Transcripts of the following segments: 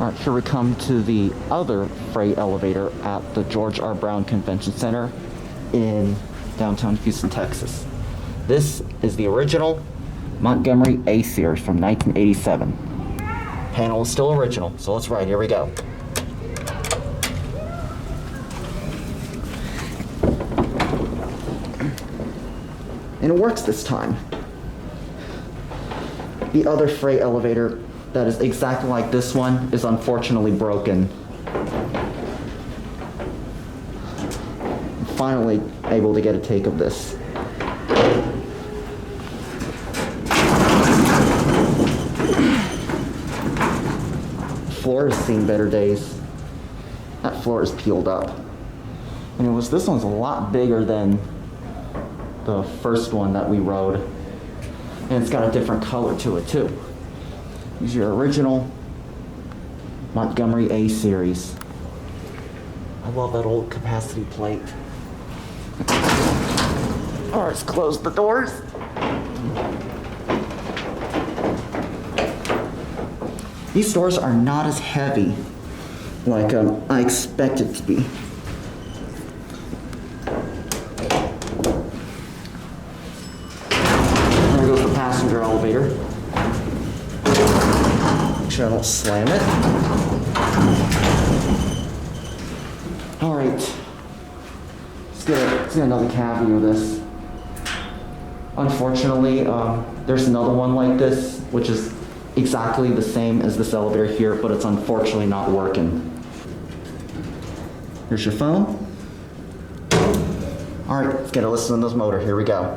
Alright, here we come to the other freight elevator at the George R. Brown Convention Center in downtown Houston, Texas. This is the original Montgomery A-Series from 1987. Panel is still original, so let's ride. Here we go. And it works this time. The other freight elevator that is exactly like this one is unfortunately broken. I'm finally able to get a take of this. The floor has seen better days. That floor is peeled up. And this one's a lot bigger than the first one that we rode. And it's got a different color to it too. Here's your original Montgomery A-Series. I love that old capacity plate. Alright, let's close the doors. These doors are not as heavy like I expected to be. There goes the passenger elevator. Make sure I don't slam it. Alright. Let's get another cab view of this. Unfortunately, there's another one like this, which is exactly the same as this elevator here, but it's unfortunately not working. Here's your phone. Alright, let's get a listen to this motor. Here we go.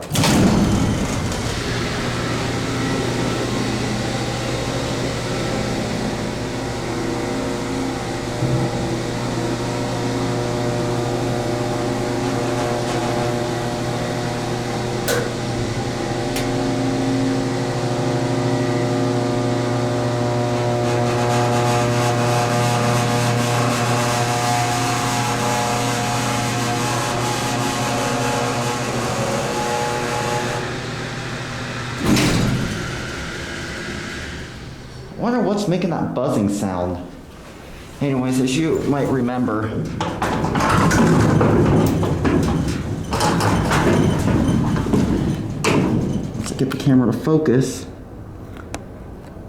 I wonder what's making that buzzing sound. Anyways, as you might remember, let's get the camera to focus.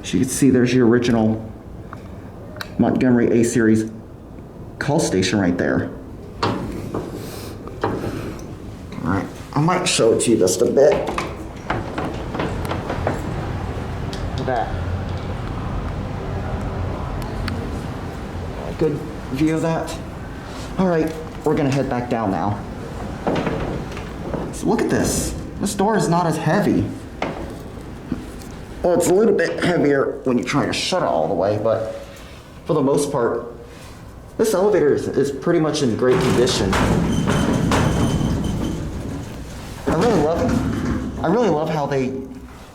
As you can see, there's your original Montgomery A-Series call station right there. Alright, I might show it to you just a bit. Look at that. Good view of that. All right, we're gonna head back down now. So look at this. This door is not as heavy. Well, it's a little bit heavier when you're trying to shut it all the way, but for the most part, this elevator is pretty much in great condition. I really love how they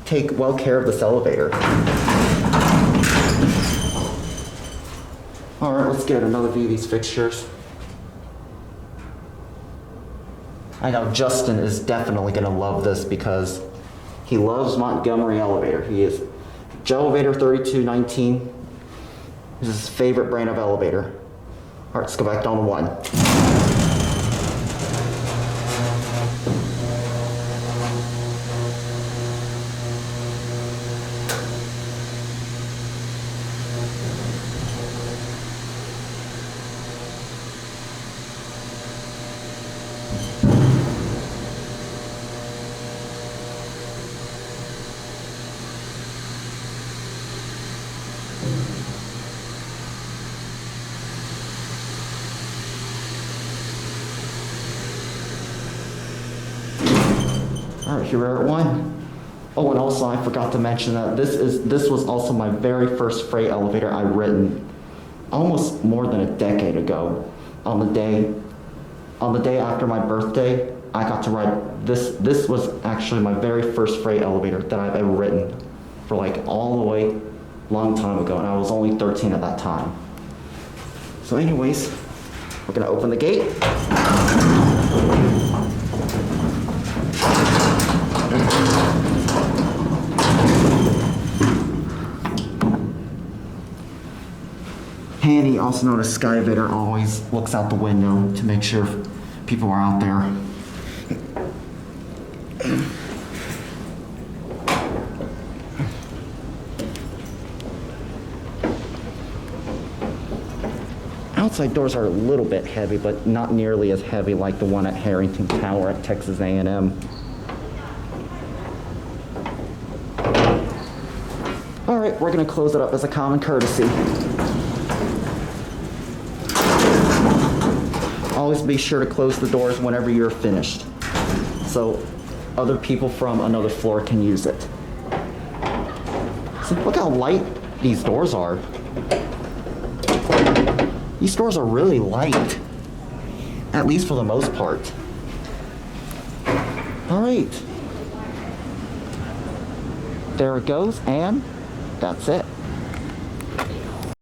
take well care of this elevator. All right, let's get another view of these fixtures. I know Justin is definitely gonna love this because he loves Montgomery elevator. He is JLiElevator 3219. This is his favorite brand of elevator. All right, let's go back down to one. All right, here we're at one. Oh, and also I forgot to mention that this was also my very first freight elevator I ridden almost more than a decade ago. On the day after my birthday, I got to ride this. This was actually my very first freight elevator that I've ever ridden for like all the way long time ago, and I was only 13 at that time. So anyways, we're gonna open the gate. Hanny, also known as Skyvator, always looks out the window to make sure people are out there. Outside doors are a little bit heavy, but not nearly as heavy like the one at Harrington Tower at Texas A&M. All right, we're gonna close it up as a common courtesy. Always be sure to close the doors whenever you're finished, so other people from another floor can use it. So look how light these doors are. These doors are really light, at least for the most part. All right. There it goes, and that's it.